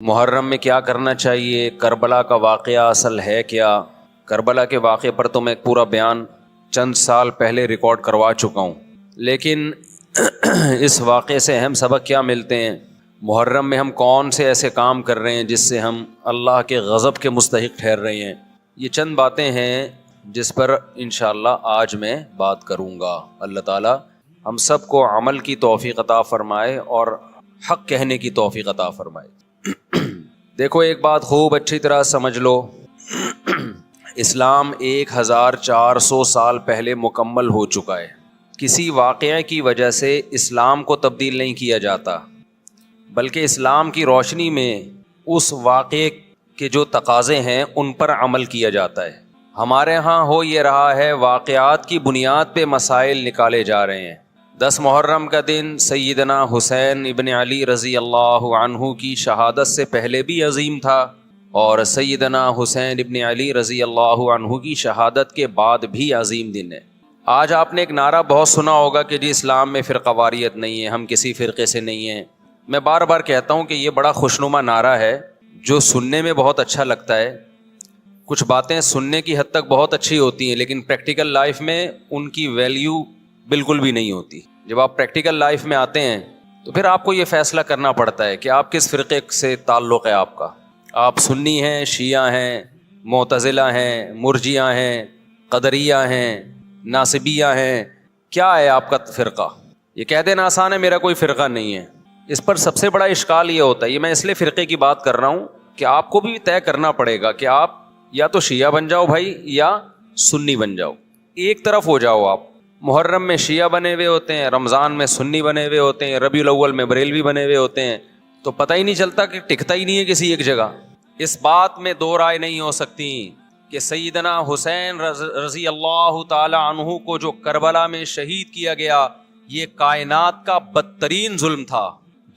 محرم میں کیا کرنا چاہیے، کربلا کا واقعہ اصل ہے کیا؟ کربلا کے واقعے پر تو میں ایک پورا بیان چند سال پہلے ریکارڈ کروا چکا ہوں، لیکن اس واقعے سے اہم سبق کیا ملتے ہیں؟ محرم میں ہم کون سے ایسے کام کر رہے ہیں جس سے ہم اللہ کے غضب کے مستحق ٹھہر رہے ہیں؟ یہ چند باتیں ہیں جس پر انشاءاللہ آج میں بات کروں گا۔ اللہ تعالی ہم سب کو عمل کی توفیق عطا فرمائے اور حق کہنے کی توفیق عطا فرمائے۔ دیکھو ایک بات خوب اچھی طرح سمجھ لو، اسلام 1400 سال پہلے مکمل ہو چکا ہے۔ کسی واقعے کی وجہ سے اسلام کو تبدیل نہیں کیا جاتا، بلکہ اسلام کی روشنی میں اس واقعے کے جو تقاضے ہیں ان پر عمل کیا جاتا ہے۔ ہمارے ہاں ہو یہ رہا ہے، واقعات کی بنیاد پہ مسائل نکالے جا رہے ہیں۔ 10 محرم کا دن سیدنا حسین ابن علی رضی اللہ عنہ کی شہادت سے پہلے بھی عظیم تھا، اور سیدنا حسین ابن علی رضی اللہ عنہ کی شہادت کے بعد بھی عظیم دن ہے۔ آج آپ نے ایک نعرہ بہت سنا ہوگا کہ جی اسلام میں فرقہ واریت نہیں ہے، ہم کسی فرقے سے نہیں ہیں۔ میں بار بار کہتا ہوں کہ یہ بڑا خوشنما نعرہ ہے جو سننے میں بہت اچھا لگتا ہے۔ کچھ باتیں سننے کی حد تک بہت اچھی ہوتی ہیں، لیکن پریکٹیکل لائف میں ان کی ویلیو بالکل بھی نہیں ہوتی۔ جب آپ پریکٹیکل لائف میں آتے ہیں تو پھر آپ کو یہ فیصلہ کرنا پڑتا ہے کہ آپ کس فرقے سے تعلق ہے آپ کا۔ آپ سنی ہیں، شیعہ ہیں، معتزلہ ہیں، مرجیہ ہیں، قدریہ ہیں، ناصبیہ ہیں، کیا ہے آپ کا فرقہ؟ یہ کہہ دینا آسان ہے میرا کوئی فرقہ نہیں ہے۔ اس پر سب سے بڑا اشکال یہ ہوتا ہے، یہ میں اس لیے فرقے کی بات کر رہا ہوں کہ آپ کو بھی طے کرنا پڑے گا کہ آپ یا تو شیعہ بن جاؤ بھائی یا سنی بن جاؤ، ایک طرف ہو جاؤ آپ۔ محرم میں شیعہ بنے ہوئے ہوتے ہیں، رمضان میں سنی بنے ہوئے ہوتے ہیں، ربیع الاول میں بریلوی بنے ہوئے ہوتے ہیں، تو پتہ ہی نہیں چلتا کہ ٹکتا ہی نہیں ہے کسی ایک جگہ۔ اس بات میں دو رائے نہیں ہو سکتی کہ سیدنا حسین رضی اللہ تعالی عنہ کو جو کربلا میں شہید کیا گیا، یہ کائنات کا بدترین ظلم تھا۔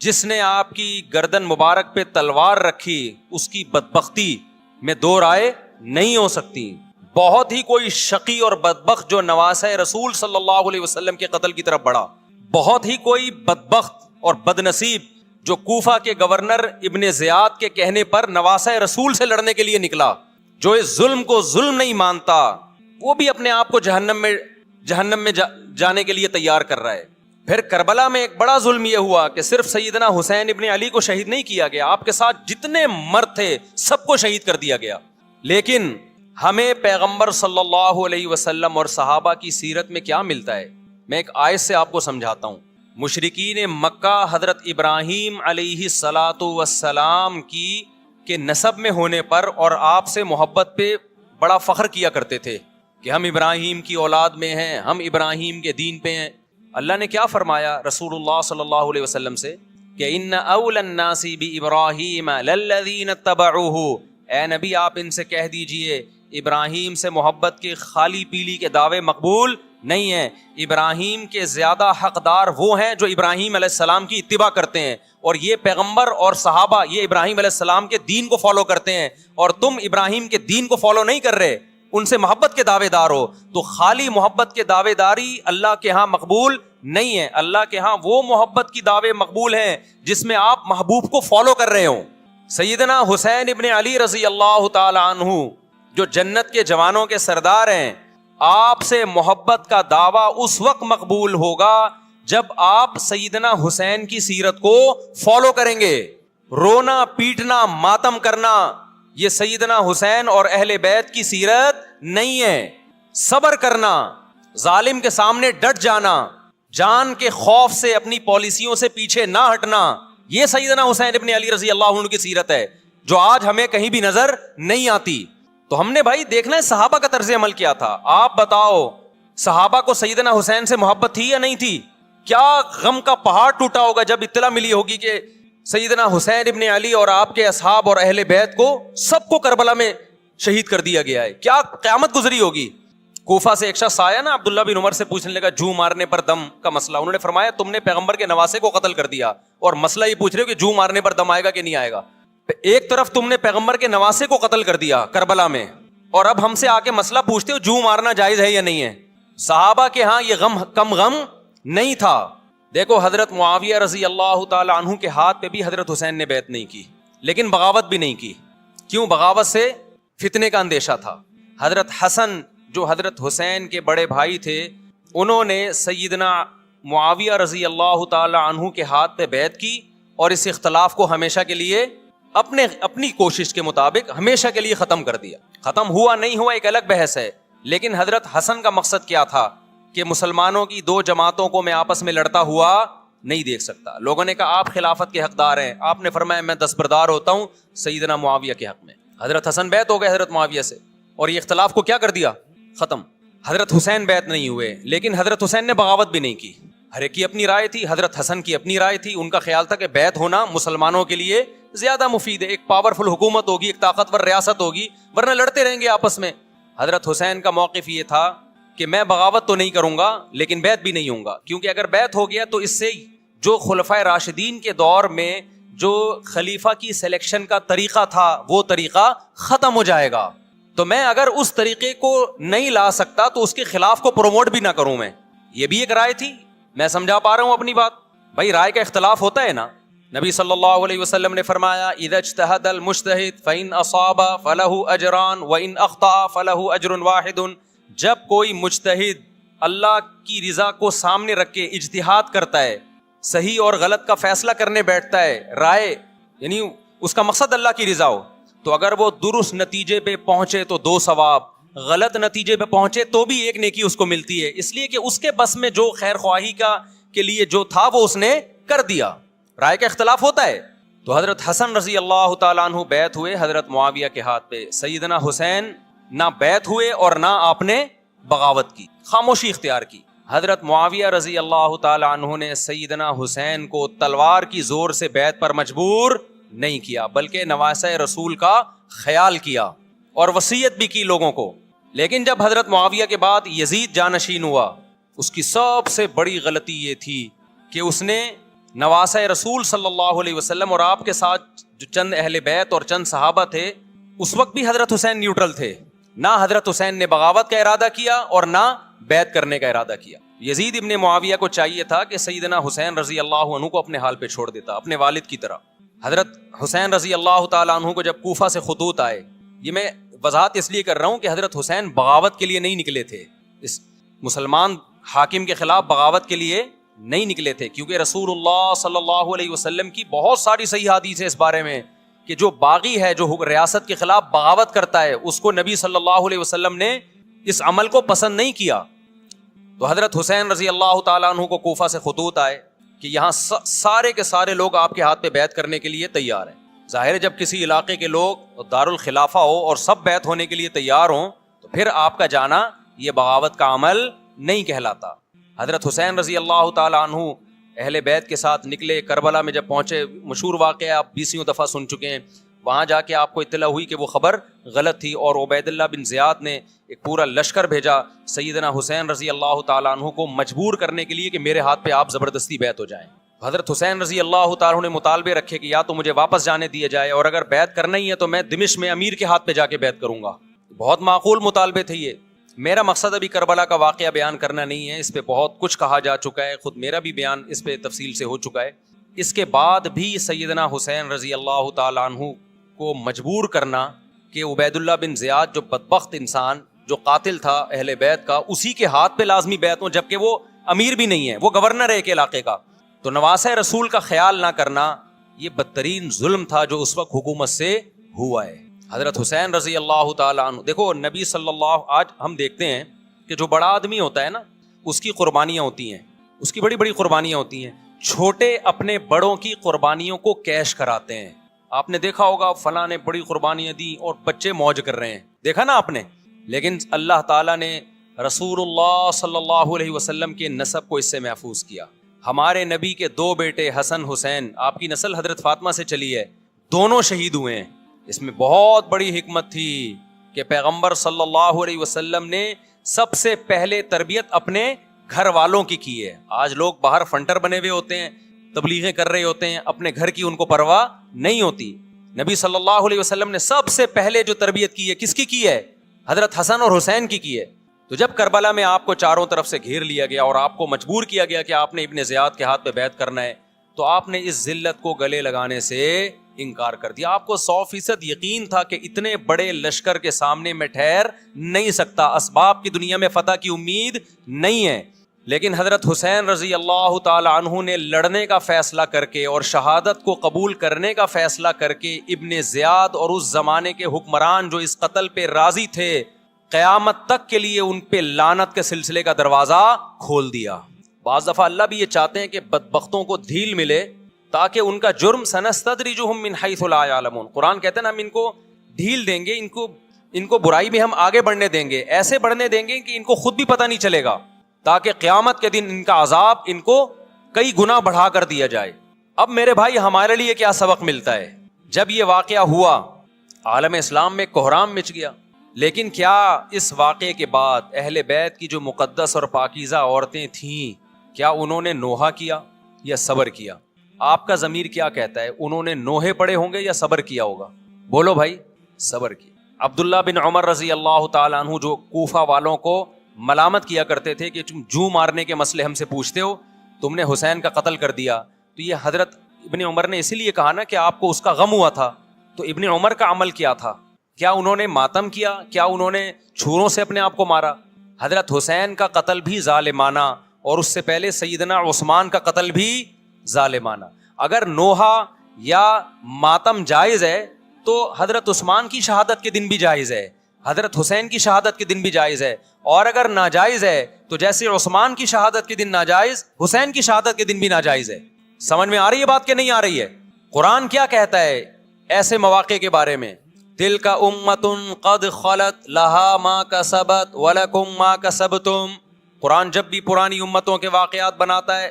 جس نے آپ کی گردن مبارک پہ تلوار رکھی، اس کی بدبختی میں دو رائے نہیں ہو سکتی۔ بہت ہی کوئی شقی اور بدبخت جو نواسہ رسول صلی اللہ علیہ وسلم کے قتل کی طرف بڑھا، بہت ہی کوئی بدبخت اور بدنصیب جو کوفہ کے گورنر ابن زیاد کے کہنے پر نواسہ رسول سے لڑنے کے لیے نکلا، جو اس ظلم کو ظلم نہیں مانتا، وہ بھی اپنے آپ کو جہنم میں جانے کے لیے تیار کر رہا ہے۔ پھر کربلا میں ایک بڑا ظلم یہ ہوا کہ صرف سیدنا حسین ابن علی کو شہید نہیں کیا گیا، آپ کے ساتھ جتنے مرد تھے سب کو شہید کر دیا گیا۔ لیکن ہمیں پیغمبر صلی اللہ علیہ وسلم اور صحابہ کی سیرت میں کیا ملتا ہے؟ میں ایک آیت سے آپ کو سمجھاتا ہوں۔ مشرکین مکہ حضرت ابراہیم علیہ السلام کے نسب میں ہونے پر اور آپ سے محبت پہ بڑا فخر کیا کرتے تھے کہ ہم ابراہیم کی اولاد میں ہیں، ہم ابراہیم کے دین پہ ہیں۔ اللہ نے کیا فرمایا رسول اللہ صلی اللہ علیہ وسلم سے کہ ان اول الناس بابراہیم للذین اتبعوہ، اے نبی آپ ان سے کہہ دیجئے ابراہیم سے محبت کے خالی پیلی کے دعوے مقبول نہیں ہیں۔ ابراہیم کے زیادہ حقدار وہ ہیں جو ابراہیم علیہ السلام کی اتباع کرتے ہیں، اور یہ پیغمبر اور صحابہ یہ ابراہیم علیہ السلام کے دین کو فالو کرتے ہیں، اور تم ابراہیم کے دین کو فالو نہیں کر رہے، ان سے محبت کے دعوے دار ہو۔ تو خالی محبت کے دعوے داری اللہ کے ہاں مقبول نہیں ہے۔ اللہ کے ہاں وہ محبت کی دعوے مقبول ہیں جس میں آپ محبوب کو فالو کر رہے ہوں۔ سیدنا حسین ابن علی رضی اللہ تعالی عنہ جو جنت کے جوانوں کے سردار ہیں، آپ سے محبت کا دعویٰ اس وقت مقبول ہوگا جب آپ سیدنا حسین کی سیرت کو فالو کریں گے۔ رونا پیٹنا ماتم کرنا یہ سیدنا حسین اور اہل بیت کی سیرت نہیں ہے۔ صبر کرنا، ظالم کے سامنے ڈٹ جانا، جان کے خوف سے اپنی پالیسیوں سے پیچھے نہ ہٹنا، یہ سیدنا حسین ابن علی رضی اللہ عنہ کی سیرت ہے جو آج ہمیں کہیں بھی نظر نہیں آتی۔ تو ہم نے بھائی دیکھنا ہے صحابہ کا طرز عمل کیا تھا۔ آپ بتاؤ صحابہ کو سیدنا حسین سے محبت تھی یا نہیں تھی؟ کیا غم کا پہاڑ ٹوٹا ہوگا جب اطلاع ملی ہوگی کہ سیدنا حسین ابن علی اور آپ کے اصحاب اور اہل بیت کو سب کو کربلا میں شہید کر دیا گیا ہے۔ کیا قیامت گزری ہوگی۔ کوفہ سے ایک شخص آیا نا عبداللہ بن عمر سے پوچھنے لگا جو مارنے پر دم کا مسئلہ، انہوں نے فرمایا تم نے پیغمبر کے نواسے کو قتل کر دیا اور مسئلہ یہ پوچھ رہے ہو کہ جو مارنے پر دم آئے گا کہ نہیں آئے گا۔ ایک طرف تم نے پیغمبر کے نواسے کو قتل کر دیا کربلا میں، اور اب ہم سے آ کے مسئلہ پوچھتے ہو جو مارنا جائز ہے یا نہیں ہے۔ صحابہ کے ہاں یہ غم کم غم نہیں تھا۔ دیکھو حضرت معاویہ رضی اللہ تعالی عنہ کے ہاتھ پہ بھی حضرت حسین نے بیعت نہیں کی، لیکن بغاوت بھی نہیں کی. کیوں؟ بغاوت سے فتنے کا اندیشہ تھا. حضرت حسن جو حضرت حسین کے بڑے بھائی تھے, انہوں نے سیدنا معاویہ رضی اللہ تعالی عنہ کے ہاتھ پہ بیعت کی اور اس اختلاف کو ہمیشہ کے لیے اپنی کوشش کے مطابق ہمیشہ کے لیے ختم کر دیا. ختم ہوا نہیں ہوا ایک الگ بحث ہے, لیکن حضرت حسن کا مقصد کیا تھا کہ مسلمانوں کی دو جماعتوں کو میں آپس میں لڑتا ہوا نہیں دیکھ سکتا. لوگوں نے کہا آپ خلافت کے حقدار ہیں, آپ نے فرمایا میں دستبردار ہوتا ہوں سیدنا معاویہ کے حق میں. حضرت حسن بیعت ہو گئے حضرت معاویہ سے اور یہ اختلاف کو کیا کر دیا؟ ختم. حضرت حسین بیعت نہیں ہوئے, لیکن حضرت حسین نے بغاوت بھی نہیں کی. ہر ایک کی اپنی رائے تھی, حضرت حسن کی اپنی رائے تھی. ان کا خیال تھا کہ بیعت ہونا مسلمانوں کے لیے زیادہ مفید ہے, ایک پاورفل حکومت ہوگی, ایک طاقتور ریاست ہوگی, ورنہ لڑتے رہیں گے آپس میں. حضرت حسین کا موقف یہ تھا کہ میں بغاوت تو نہیں کروں گا لیکن بیعت بھی نہیں ہوں گا, کیونکہ اگر بیعت ہو گیا تو اس سے جو خلفائے راشدین کے دور میں جو خلیفہ کی سلیکشن کا طریقہ تھا وہ طریقہ ختم ہو جائے گا. تو میں اگر اس طریقے کو نہیں لا سکتا تو اس کے خلاف کو پروموٹ بھی نہ کروں میں. یہ بھی ایک رائے تھی. میں سمجھا پا رہا ہوں اپنی بات؟ بھائی رائے کا اختلاف ہوتا ہے نا. نبی صلی اللہ علیہ وسلم نے فرمایا اذا اجتہد المجتہد فإن اصاب فلہ اجران وإن اخطأ فلہ اجر واحد. جب کوئی مجتہد اللہ کی رضا کو سامنے رکھ کے اجتہاد کرتا ہے, صحیح اور غلط کا فیصلہ کرنے بیٹھتا ہے, رائے یعنی اس کا مقصد اللہ کی رضا ہو, تو اگر وہ درست نتیجے پہ پہنچے تو 2 ثواب, غلط نتیجے پہ پہنچے تو بھی 1 نیکی اس کو ملتی ہے, اس لیے کہ اس کے بس میں جو خیر خواہی کے لیے جو تھا وہ اس نے کر دیا. رائے کا اختلاف ہوتا ہے. تو حضرت حسن رضی اللہ تعالیٰ عنہ بیعت ہوئے حضرت معاویہ کے ہاتھ پہ. سیدنا حسین نہ بیعت ہوئے اور نہ آپ نے بغاوت کی, خاموشی اختیار کی. حضرت معاویہ رضی اللہ تعالیٰ عنہ نے سیدنا حسین کو تلوار کی زور سے بیعت پر مجبور نہیں کیا, بلکہ نواسۂ رسول کا خیال کیا اور وصیت بھی کی لوگوں کو. لیکن جب حضرت معاویہ کے بعد یزید جانشین ہوا, اس کی سب سے بڑی غلطی یہ تھی کہ اس نے نواسۂ رسول صلی اللہ علیہ وسلم اور آپ کے ساتھ جو چند اہل بیت اور چند صحابہ تھے, اس وقت بھی حضرت حسین نیوٹرل تھے. نہ حضرت حسین نے بغاوت کا ارادہ کیا اور نہ بیعت کرنے کا ارادہ کیا. یزید ابن معاویہ کو چاہیے تھا کہ سیدنا حسین رضی اللہ عنہ کو اپنے حال پہ چھوڑ دیتا, اپنے والد کی طرح. حضرت حسین رضی اللہ تعالیٰ عنہ کو جب کوفہ سے خطوط آئے, یہ میں وضاحت اس لیے کر رہا ہوں کہ حضرت حسین بغاوت کے لیے نہیں نکلے تھے, اس مسلمان حاکم کے خلاف بغاوت کے لیے نہیں نکلے تھے, کیونکہ رسول اللہ صلی اللہ علیہ وسلم کی بہت ساری صحیح حدیث ہے اس بارے میں کہ جو باغی ہے, جو ریاست کے خلاف بغاوت کرتا ہے, اس کو نبی صلی اللہ علیہ وسلم نے اس عمل کو پسند نہیں کیا. تو حضرت حسین رضی اللہ تعالیٰ عنہ کو کوفہ سے خطوط آئے کہ یہاں سارے کے سارے لوگ آپ کے ہاتھ پہ بیعت کرنے کے لیے تیار ہیں. ظاہر ہے جب کسی علاقے کے لوگ دارالخلافہ ہو اور سب بیعت ہونے کے لیے تیار ہوں تو پھر آپ کا جانا یہ بغاوت کا عمل نہیں کہلاتا. حضرت حسین رضی اللہ تعالیٰ عنہ اہل بیت کے ساتھ نکلے. کربلا میں جب پہنچے, مشہور واقعہ آپ 20 دفعہ سن چکے ہیں, وہاں جا کے آپ کو اطلاع ہوئی کہ وہ خبر غلط تھی اور عبید اللہ بن زیاد نے ایک پورا لشکر بھیجا سیدنا حسین رضی اللہ تعالیٰ عنہ کو مجبور کرنے کے لیے کہ میرے ہاتھ پہ آپ زبردستی بیعت ہو جائیں. حضرت حسین رضی اللہ تعالیٰ عنہ نے مطالبے رکھے کہ یا تو مجھے واپس جانے دیا جائے, اور اگر بیعت کرنا ہی ہے تو میں دمشق میں امیر کے ہاتھ پہ جا کے بیعت کروں گا. بہت معقول مطالبے تھے یہ. میرا مقصد ابھی کربلا کا واقعہ بیان کرنا نہیں ہے, اس پہ بہت کچھ کہا جا چکا ہے, خود میرا بھی بیان اس پہ تفصیل سے ہو چکا ہے. اس کے بعد بھی سیدنا حسین رضی اللہ تعالیٰ عنہ کو مجبور کرنا کہ عبید اللہ بن زیاد جو بدبخت انسان جو قاتل تھا اہل بیت کا, اسی کے ہاتھ پہ لازمی بیعت ہوں, جبکہ وہ امیر بھی نہیں ہے, وہ گورنر ہے ایک علاقے کا. تو نواسۂ رسول کا خیال نہ کرنا یہ بدترین ظلم تھا جو اس وقت حکومت سے ہوا ہے. حضرت حسین رضی اللہ تعالیٰ عنہ, دیکھو نبی صلی اللہ, آج ہم دیکھتے ہیں کہ جو بڑا آدمی ہوتا ہے نا اس کی قربانیاں ہوتی ہیں, اس کی بڑی بڑی قربانیاں ہوتی ہیں. چھوٹے اپنے بڑوں کی قربانیوں کو کیش کراتے ہیں. آپ نے دیکھا ہوگا فلاں نے بڑی قربانیاں دی اور بچے موج کر رہے ہیں, دیکھا نا آپ نے. لیکن اللہ تعالیٰ نے رسول اللہ صلی اللہ علیہ وسلم کے نسب کو اس سے محفوظ کیا. ہمارے نبی کے 2 بیٹے حسن حسین, آپ کی نسل حضرت فاطمہ سے چلی ہے, دونوں شہید ہوئے ہیں. اس میں بہت بڑی حکمت تھی کہ پیغمبر صلی اللہ علیہ وسلم نے سب سے پہلے تربیت اپنے گھر والوں کی ہے. آج لوگ باہر فنٹر بنے ہوئے ہوتے ہیں, تبلیغیں کر رہے ہوتے ہیں, اپنے گھر کی ان کو پرواہ نہیں ہوتی. نبی صلی اللہ علیہ وسلم نے سب سے پہلے جو تربیت کی ہے کس کی ہے؟ حضرت حسن اور حسین کی ہے. تو جب کربلا میں آپ کو چاروں طرف سے گھیر لیا گیا اور آپ کو مجبور کیا گیا کہ آپ نے ابن زیاد کے ہاتھ پہ بیعت کرنا ہے, تو آپ نے اس ذلت کو گلے لگانے سے انکار کر دیا. آپ کو 100% یقین تھا کہ اتنے بڑے لشکر کے سامنے میں ٹھہر نہیں سکتا, اسباب کی دنیا میں فتح کی امید نہیں ہے. لیکن حضرت حسین رضی اللہ تعالی عنہ نے لڑنے کا فیصلہ کر کے اور شہادت کو قبول کرنے کا فیصلہ کر کے ابن زیاد اور اس زمانے کے حکمران جو اس قتل پہ راضی تھے, قیامت تک کے لیے ان پہ لعنت کے سلسلے کا دروازہ کھول دیا. بعض دفعہ اللہ بھی یہ چاہتے ہیں کہ بدبختوں کو دھیل ملے تاکہ ان کا جرم سنستدرجہم من حیث لا یعلمون. قرآن کہتے ہیں نا, ہم ان کو ڈھیل دیں گے, ان کو برائی میں ہم آگے بڑھنے دیں گے, ایسے بڑھنے دیں گے کہ ان کو خود بھی پتہ نہیں چلے گا, تاکہ قیامت کے دن ان کا عذاب ان کو کئی گنا بڑھا کر دیا جائے. اب میرے بھائی ہمارے لیے کیا سبق ملتا ہے؟ جب یہ واقعہ ہوا عالم اسلام میں کوہرام مچ گیا, لیکن کیا اس واقعے کے بعد اہل بیت کی جو مقدس اور پاکیزہ عورتیں تھیں, کیا انہوں نے نوحہ کیا یا صبر کیا؟ آپ کا ضمیر کیا کہتا ہے, انہوں نے نوحے پڑے ہوں گے یا صبر کیا ہوگا؟ بولو بھائی, صبر کیا. عبداللہ بن عمر رضی اللہ تعالیٰ عنہ جو کوفہ والوں کو ملامت کیا کرتے تھے کہ تم جو مارنے کے مسئلے ہم سے پوچھتے ہو, تم نے حسین کا قتل کر دیا, تو یہ حضرت ابن عمر نے اسی لیے کہا نا کہ آپ کو اس کا غم ہوا تھا. تو ابن عمر کا عمل کیا تھا؟ کیا انہوں نے ماتم کیا؟ کیا انہوں نے چھروں سے اپنے آپ کو مارا؟ حضرت حسین کا قتل بھی ظالمانہ, اور اس سے پہلے سیدنا عثمان کا قتل بھی ظالمانہ. اگر نوحہ یا ماتم جائز ہے تو حضرت عثمان کی شہادت کے دن بھی جائز ہے, حضرت حسین کی شہادت کے دن بھی جائز ہے. اور اگر ناجائز ہے تو جیسے عثمان کی شہادت کے دن ناجائز, حسین کی شہادت کے دن بھی ناجائز ہے. سمجھ میں آ رہی ہے بات کہ نہیں آ رہی ہے؟ قرآن کیا کہتا ہے ایسے مواقع کے بارے میں؟ تلک امۃ قد خلت لہا ما کسبت ولکم ما کسبتم. قرآن جب بھی پرانی امتوں کے واقعات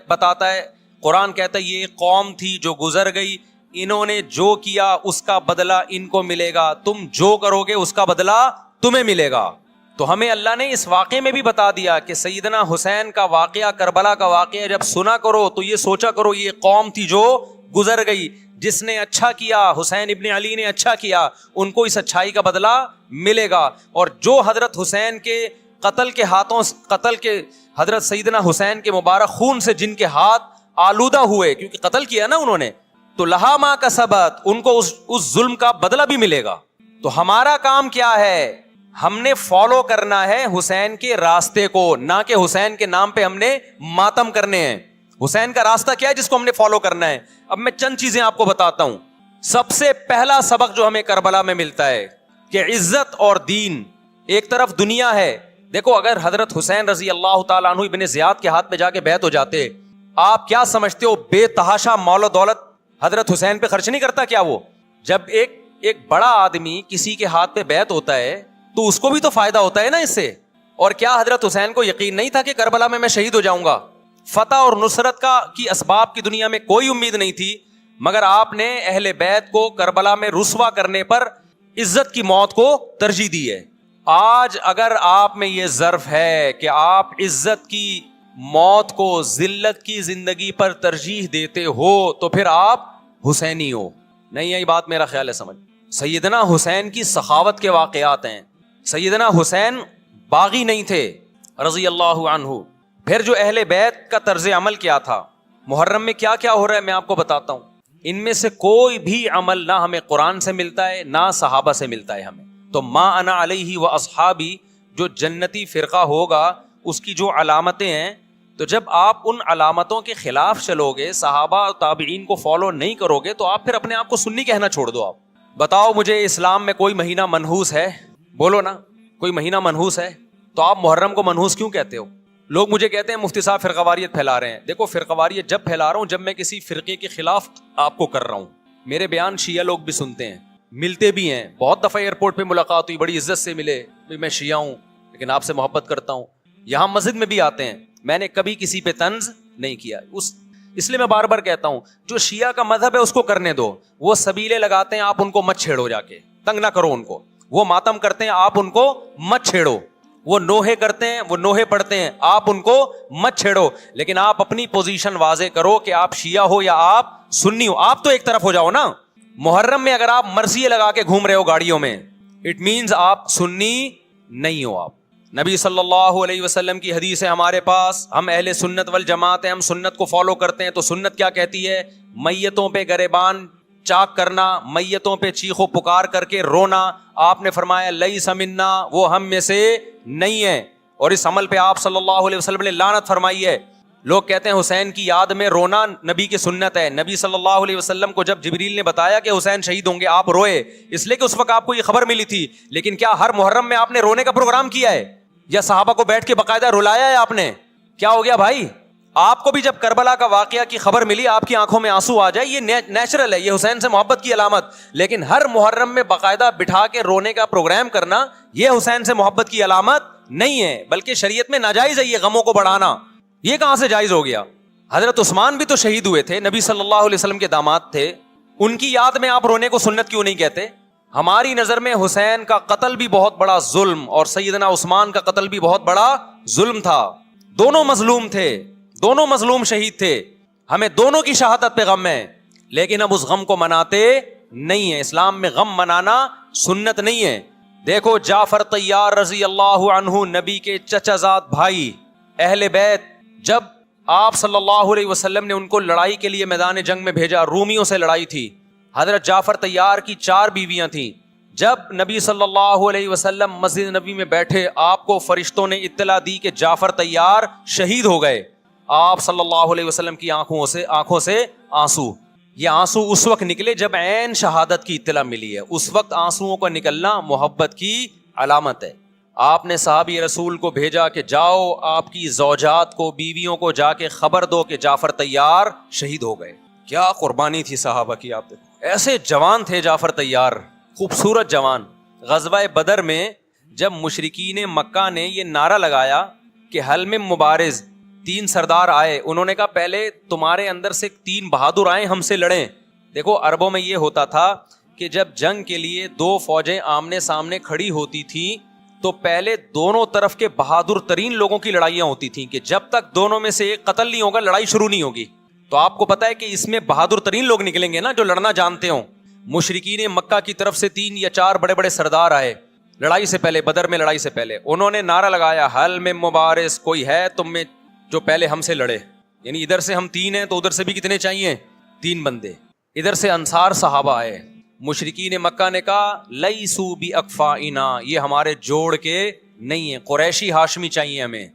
بتاتا ہے, قرآن کہتا ہے یہ ایک قوم تھی جو گزر گئی, انہوں نے جو کیا اس کا بدلہ ان کو ملے گا, تم جو کرو گے اس کا بدلہ تمہیں ملے گا. تو ہمیں اللہ نے اس واقعے میں بھی بتا دیا کہ سیدنا حسین کا واقعہ, کربلا کا واقعہ جب سنا کرو تو یہ سوچا کرو یہ قوم تھی جو گزر گئی, جس نے اچھا کیا, حسین ابن علی نے اچھا کیا, ان کو اس اچھائی کا بدلہ ملے گا. اور جو حضرت حسین کے قتل کے حضرت سیدنا حسین کے مبارک خون سے جن کے ہاتھ آلودہ ہوئے, کیونکہ قتل کیا نا انہوں نے, تو لہا ما کسبت, ان کو اس ظلم کا بدلہ بھی ملے گا. تو ہمارا کام کیا ہے؟ ہم نے فالو کرنا ہے حسین کے راستے کو, نہ کہ حسین کے نام پہ ہم نے ماتم کرنے ہیں. حسین کا راستہ کیا ہے جس کو ہم نے فالو کرنا ہے؟ اب میں چند چیزیں آپ کو بتاتا ہوں. سب سے پہلا سبق جو ہمیں کربلا میں ملتا ہے کہ عزت اور دین, ایک طرف دنیا ہے. دیکھو اگر حضرت حسین رضی اللہ تعالیٰ عنہ ابن زیاد کے ہاتھ میں جا کے بیعت ہو جاتے, آپ کیا سمجھتے ہو بے تحاشا مال و دولت حضرت حسین پہ خرچ نہیں کرتا کیا وہ؟ جب ایک بڑا آدمی کسی کے ہاتھ پہ بیعت ہوتا ہے تو اس کو بھی تو فائدہ ہوتا ہے نا اس سے. اور کیا حضرت حسین کو یقین نہیں تھا کہ کربلا میں شہید ہو جاؤں گا؟ فتح اور نصرت کی اسباب کی دنیا میں کوئی امید نہیں تھی, مگر آپ نے اہل بیت کو کربلا میں رسوا کرنے پر عزت کی موت کو ترجیح دی ہے. آج اگر آپ میں یہ ظرف ہے کہ آپ عزت کی موت کو ذلت کی زندگی پر ترجیح دیتے ہو تو پھر آپ حسینی ہو. نہیں یہی بات میرا خیال ہے سمجھ. سیدنا حسین کی سخاوت کے واقعات ہیں. سیدنا حسین باغی نہیں تھے رضی اللہ عنہ. پھر جو اہل بیت کا طرز عمل کیا تھا, محرم میں کیا کیا ہو رہا ہے میں آپ کو بتاتا ہوں. ان میں سے کوئی بھی عمل نہ ہمیں قرآن سے ملتا ہے نہ صحابہ سے ملتا ہے ہمیں. تو ما انا علیہ و اصحابی جو جنتی فرقہ ہوگا اس کی جو علامتیں ہیں, تو جب آپ ان علامتوں کے خلاف چلو گے, صحابہ اور تابعین کو فالو نہیں کرو گے, تو آپ پھر اپنے آپ کو سنی کہنا چھوڑ دو. آپ بتاؤ مجھے اسلام میں کوئی مہینہ منحوس ہے؟ بولو نا, کوئی مہینہ منحوس ہے؟ تو آپ محرم کو منحوس کیوں کہتے ہو؟ لوگ مجھے کہتے ہیں مفتی صاحب فرقہ واریت پھیلا رہے ہیں. دیکھو فرقہ واریت جب پھیلا رہا ہوں جب میں کسی فرقے کے خلاف آپ کو کر رہا ہوں. میرے بیان شیعہ لوگ بھی سنتے ہیں, ملتے بھی ہیں. بہت دفعہ ایئرپورٹ پہ ملاقات ہوئی, بڑی عزت سے ملے, میں شیعہ ہوں لیکن آپ سے محبت کرتا ہوں. یہاں مسجد میں بھی آتے ہیں, میں نے کبھی کسی پہ طنز نہیں کیا. اس لیے میں بار بار کہتا ہوں جو شیعہ کا مذہب ہے اس کو کرنے دو. وہ سبیلے لگاتے ہیں, آپ ان کو مت چھیڑو, جا کے تنگ نہ کرو ان کو. وہ ماتم کرتے ہیں, آپ ان کو مت چھیڑو. وہ نوحے کرتے ہیں, وہ نوحے پڑھتے ہیں, آپ ان کو مت چھیڑو. لیکن آپ اپنی پوزیشن واضح کرو کہ آپ شیعہ ہو یا آپ سنی ہو. آپ تو ایک طرف ہو جاؤ نا. محرم میں اگر آپ مرثیے لگا کے گھوم رہے ہو گاڑیوں میں, اٹ مینز آپ سنی نہیں ہو. آپ نبی صلی اللہ علیہ وسلم کی حدیث ہے ہمارے پاس, ہم اہل سنت والجماعت ہیں, ہم سنت کو فالو کرتے ہیں. تو سنت کیا کہتی ہے؟ میتوں پہ گریبان چاک کرنا, میتوں پہ چیخ و پکار کر کے رونا, آپ نے فرمایا لیس منا, وہ ہم میں سے نہیں ہے. اور اس عمل پہ آپ صلی اللہ علیہ وسلم نے لعنت فرمائی ہے. لوگ کہتے ہیں حسین کی یاد میں رونا نبی کی سنت ہے. نبی صلی اللہ علیہ وسلم کو جب جبریل نے بتایا کہ حسین شہید ہوں گے, آپ روئے, اس لیے کہ اس وقت آپ کو یہ خبر ملی تھی. لیکن کیا ہر محرم میں آپ نے رونے کا پروگرام کیا ہے, یا صحابہ کو بیٹھ کے باقاعدہ رلایا ہے آپ نے؟ کیا ہو گیا بھائی؟ آپ کو بھی جب کربلا کا واقعہ کی خبر ملی آپ کی آنکھوں میں آنسو آ جائے, یہ نیچرل ہے, یہ حسین سے محبت کی علامت. لیکن ہر محرم میں باقاعدہ بٹھا کے رونے کا پروگرام کرنا یہ حسین سے محبت کی علامت نہیں ہے, بلکہ شریعت میں ناجائز ہے یہ غموں کو بڑھانا. یہ کہاں سے جائز ہو گیا؟ حضرت عثمان بھی تو شہید ہوئے تھے, نبی صلی اللہ علیہ وسلم کے داماد تھے, ان کی یاد میں آپ رونے کو سنت کیوں نہیں کہتے؟ ہماری نظر میں حسین کا قتل بھی بہت بڑا ظلم اور سیدنا عثمان کا قتل بھی بہت بڑا ظلم تھا. دونوں مظلوم تھے, دونوں مظلوم شہید تھے, ہمیں دونوں کی شہادت پہ غم ہے, لیکن اب اس غم کو مناتے نہیں ہیں. اسلام میں غم منانا سنت نہیں ہے. دیکھو جعفر طیار رضی اللہ عنہ, نبی کے چچا زاد بھائی, اہل بیت, جب آپ صلی اللہ علیہ وسلم نے ان کو لڑائی کے لیے میدان جنگ میں بھیجا, رومیوں سے لڑائی تھی, حضرت جعفر طیار کی 4 بیویاں تھیں. جب نبی صلی اللہ علیہ وسلم مسجد نبی میں بیٹھے, آپ کو فرشتوں نے اطلاع دی کہ جعفر طیار شہید ہو گئے. آپ صلی اللہ علیہ وسلم کی آنکھوں سے آنسو, یہ آنسو اس وقت نکلے جب عین شہادت کی اطلاع ملی ہے. اس وقت آنسوؤں کا نکلنا محبت کی علامت ہے. آپ نے صحابی رسول کو بھیجا کہ جاؤ آپ کی زوجات کو, بیویوں کو جا کے خبر دو کہ جعفر طیار شہید ہو گئے. کیا قربانی تھی صحابہ کی, آپ دیکھو ایسے جوان تھے جعفر طیار, خوبصورت جوان. غزوہ بدر میں جب مشرکین مکہ نے یہ نعرہ لگایا کہ حل میں مبارز, 3 سردار آئے, انہوں نے کہا پہلے تمہارے اندر سے 3 بہادر آئیں ہم سے لڑیں. دیکھو عربوں میں یہ ہوتا تھا کہ جب جنگ کے لیے 2 فوجیں آمنے سامنے کھڑی ہوتی تھیں تو پہلے دونوں طرف کے بہادر ترین لوگوں کی لڑائیاں ہوتی تھیں کہ جب تک دونوں میں سے ایک قتل نہیں ہوگا لڑائی شروع نہیں ہوگی. تو آپ کو پتا ہے کہ اس میں بہادر ترین لوگ نکلیں گے نا جو لڑنا جانتے ہوں. مشرکین مکہ کی طرف سے 3 یا 4 بڑے بڑے سردار آئے لڑائی سے پہلے, بدر میں لڑائی سے پہلے. انہوں نے نعرہ لگایا حل میں مبارز, کوئی ہے تم میں جو پہلے ہم سے لڑے. یعنی ادھر سے ہم 3 ہیں تو ادھر سے بھی کتنے چاہیے؟ 3 بندے. ادھر سے انصار صحابہ آئے. مشرکین مکہ نے کہا لیسو بی اکفائنا, یہ ہمارے جوڑ کے نہیں ہیں, قریشی ہاشمی چاہیے, ہمیں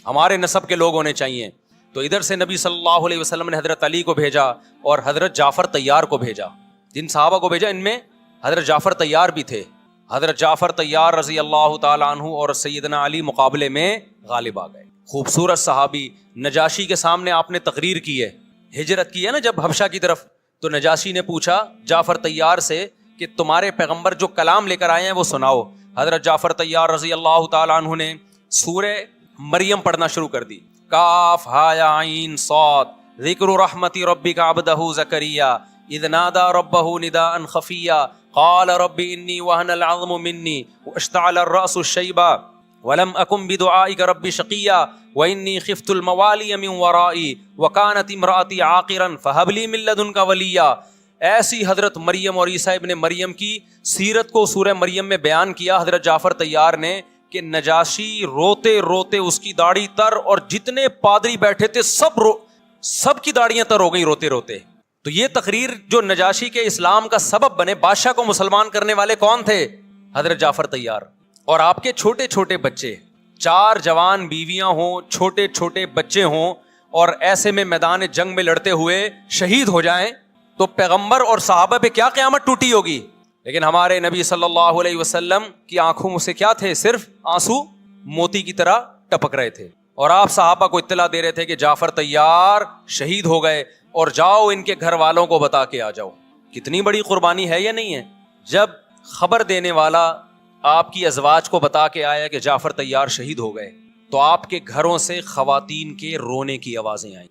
ہمارے نسب کے لوگ ہونے چاہیے. تو ادھر سے نبی صلی اللہ علیہ وسلم نے حضرت علی کو بھیجا اور حضرت جعفر طیار کو بھیجا. جن صحابہ کو بھیجا ان میں حضرت جعفر طیار بھی تھے. حضرت جعفر طیار رضی اللہ تعالی عنہ اور سیدنا علی مقابلے میں غالب آ گئے. خوبصورت صحابی. نجاشی کے سامنے آپ نے تقریر کی ہے, ہجرت کی ہے نا جب حبشہ کی طرف, تو نجاشی نے پوچھا جعفر طیار سے کہ تمہارے پیغمبر جو کلام لے کر آئے ہیں وہ سناؤ. حضرت جعفر طیار رضی اللہ تعالی عنہ نے سورہ مریم پڑھنا شروع کر دی. کاف ہا یا عین صاد, ذکر رحمت ربک عبدہ زکریا اذ نادى ربه نداء خفيا قال رب اني وهن العظم مني واشتعل الراس شيبا ولم اكن بدعائك رب شقيا واني خفت الموالي من ورائي وكانت امراتي عاقرا فهب لي من لدنك وليا. ایسی حضرت مریم اور عیسیٰ ابن مریم کی سیرت کو سورہ مریم میں بیان کیا حضرت جعفر طیار نے کہ نجاشی روتے روتے, اس کی داڑھی تر, اور جتنے پادری بیٹھے تھے سب کی داڑیاں تر ہو گئی روتے روتے. تو یہ تقریر جو نجاشی کے اسلام کا سبب بنے, بادشاہ کو مسلمان کرنے والے کون تھے؟ حضرت جعفر طیار. اور آپ کے چھوٹے چھوٹے بچے, 4 جوان بیویاں ہوں, چھوٹے چھوٹے بچے ہوں, اور ایسے میں میدان جنگ میں لڑتے ہوئے شہید ہو جائیں تو پیغمبر اور صحابہ پہ کیا قیامت ٹوٹی ہوگی. لیکن ہمارے نبی صلی اللہ علیہ وسلم کی آنکھوں سے کیا تھے؟ صرف آنسو موتی کی طرح ٹپک رہے تھے. اور آپ صحابہ کو اطلاع دے رہے تھے کہ جعفر طیار شہید ہو گئے اور جاؤ ان کے گھر والوں کو بتا کے آ جاؤ. کتنی بڑی قربانی ہے یا نہیں ہے؟ جب خبر دینے والا آپ کی ازواج کو بتا کے آیا کہ جعفر طیار شہید ہو گئے تو آپ کے گھروں سے خواتین کے رونے کی آوازیں آئیں.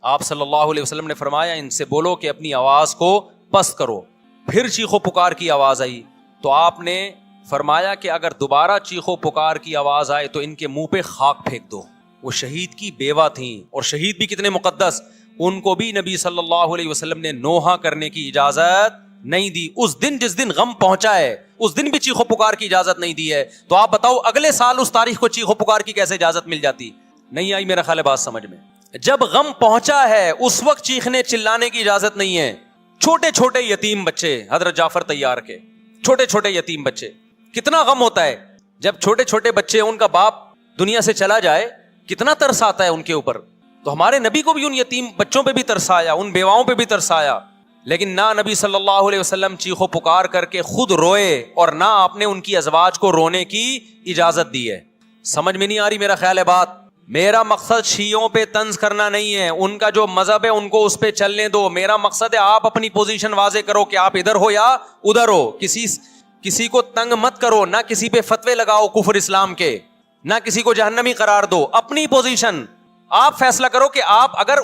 آپ صلی اللہ علیہ وسلم نے فرمایا ان سے بولو کہ اپنی آواز کو پست کرو. پھر چیخ و پکار کی آواز آئی تو آپ نے فرمایا کہ اگر دوبارہ چیخ و پکار کی آواز آئے تو ان کے منہ پہ خاک پھینک دو. وہ شہید کی بیوہ تھیں, اور شہید بھی کتنے مقدس, ان کو بھی نبی صلی اللہ علیہ وسلم نے نوحہ کرنے کی اجازت نہیں دی. اس دن جس دن غم پہنچا ہے اس دن بھی چیخ و پکار کی اجازت نہیں دی ہے. تو آپ بتاؤ اگلے سال اس تاریخ کو چیخ و پکار کی کیسے اجازت مل جاتی؟ نہیں آئی میرا خیال ہے بات سمجھ میں. جب غم پہنچا ہے اس وقت چیخنے چلانے کی اجازت نہیں ہے. چھوٹے چھوٹے یتیم بچے حضرت جعفر طیار کے، چھوٹے چھوٹے یتیم بچے، کتنا غم ہوتا ہے جب چھوٹے چھوٹے بچے، ان کا باپ دنیا سے چلا جائے، کتنا ترس آتا ہے ان کے اوپر. تو ہمارے نبی کو بھی ان یتیم بچوں پہ بھی ترس آیا، ان بیواؤں پہ بھی ترس آیا، لیکن نہ نبی صلی اللہ علیہ وسلم چیخو پکار کر کے خود روئے اور نہ آپ نے ان کی ازواج کو رونے کی اجازت دی ہے. سمجھ میں نہیں آ رہی میرا خیال ہے بات؟ میرا مقصد شیعوں پہ طنز کرنا نہیں ہے، ان کا جو مذہب ہے ان کو اس پہ چلنے دو. میرا مقصد ہے آپ اپنی پوزیشن واضح کرو کہ آپ ادھر ہو یا ادھر ہو. کسی کو تنگ مت کرو، نہ کسی پہ فتوے لگاؤ کفر اسلام کے، نہ کسی کو جہنمی قرار دو. اپنی پوزیشن آپ فیصلہ کرو کہ آپ اگر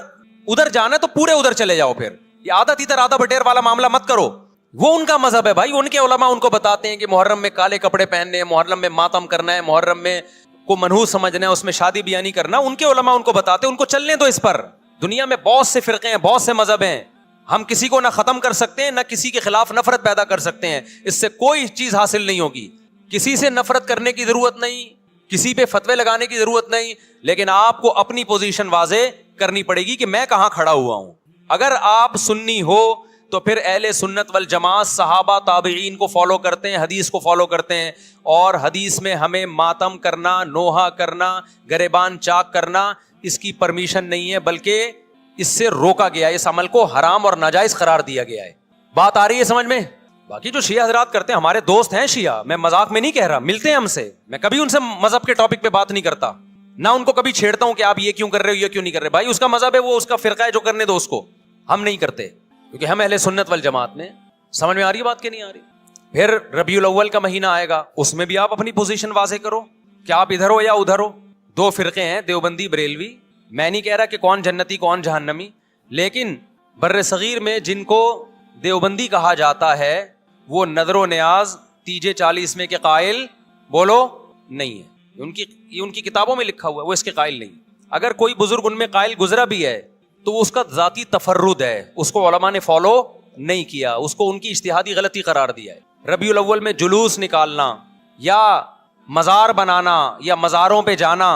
ادھر جانا ہے تو پورے ادھر چلے جاؤ. پھر یہ آدھا تیتر آدھا بٹیر والا معاملہ مت کرو. وہ ان کا مذہب ہے بھائی، ان کے علماء ان کو بتاتے ہیں کہ محرم میں کالے کپڑے پہننے ہیں، محرم میں ماتم کرنا ہے، محرم میں کو منحوس سمجھنا ہے، اس میں شادی بیاہ نہیں کرنا. ان کے علماء ان کو بتاتے ہیں، ان کو چلنے دو اس پر. دنیا میں بہت سے فرقے ہیں، بہت سے مذہب ہیں، ہم کسی کو نہ ختم کر سکتے ہیں نہ کسی کے خلاف نفرت پیدا کر سکتے ہیں. اس سے کوئی چیز حاصل نہیں ہوگی. کسی سے نفرت کرنے کی ضرورت نہیں، کسی پہ فتوے لگانے کی ضرورت نہیں، لیکن آپ کو اپنی پوزیشن واضح کرنی پڑے گی کہ میں کہاں کھڑا ہوا ہوں. اگر آپ سنی ہو تو پھر اہل سنت والجماعت صحابہ تابعین کو فالو کرتے ہیں، حدیث کو فالو کرتے ہیں، اور حدیث میں ہمیں ماتم کرنا، نوحہ کرنا، گریبان چاک کرنا اس کی پرمیشن نہیں ہے، بلکہ اس سے روکا گیا ہے، اس عمل کو حرام اور ناجائز قرار دیا گیا ہے. بات آ رہی ہے سمجھ میں؟ باقی جو شیعہ حضرات کرتے ہیں، ہمارے دوست ہیں شیعہ، میں مذاق میں نہیں کہہ رہا، ملتے ہیں ہم سے، میں کبھی ان سے مذہب کے ٹاپک پہ بات نہیں کرتا، نہ ان کو کبھی چھیڑتا ہوں کہ آپ یہ کیوں کر رہے ہو، یہ کیوں نہیں کر رہے. بھائی اس کا مذہب ہے، وہ اس کا فرقہ ہے، جو کرنے دو اس کو. ہم نہیں کرتے کیونکہ ہم اہل سنت والجماعت میں. سمجھ میں آ رہی ہے بات کہ نہیں آ رہی؟ پھر ربیع الاول کا مہینہ آئے گا، اس میں بھی آپ اپنی پوزیشن واضح کرو کہ آپ ادھر ہو یا ادھر ہو. دو فرقے ہیں، دیوبندی بریلوی. میں نہیں کہہ رہا کہ کون جنتی کون جہنمی، لیکن بر صغیر میں جن کو دیوبندی کہا جاتا ہے وہ نظر و نیاز تیجے 40 کے قائل بولو نہیں ہے. ان کی کتابوں میں لکھا ہوا ہے، وہ اس کے قائل نہیں. اگر کوئی بزرگ ان میں قائل گزرا بھی ہے تو وہ اس کا ذاتی تفرد ہے، اس کو علماء نے فالو نہیں کیا، اس کو ان کی اجتہادی غلطی قرار دیا ہے. ربیع الاول میں جلوس نکالنا یا مزار بنانا یا مزاروں پہ جانا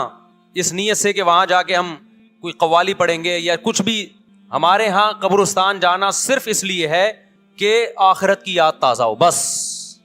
اس نیت سے کہ وہاں جا کے ہم کوئی قوالی پڑھیں گے یا کچھ بھی، ہمارے ہاں قبرستان جانا صرف اس لیے ہے کہ آخرت کی یاد تازہ ہو، بس.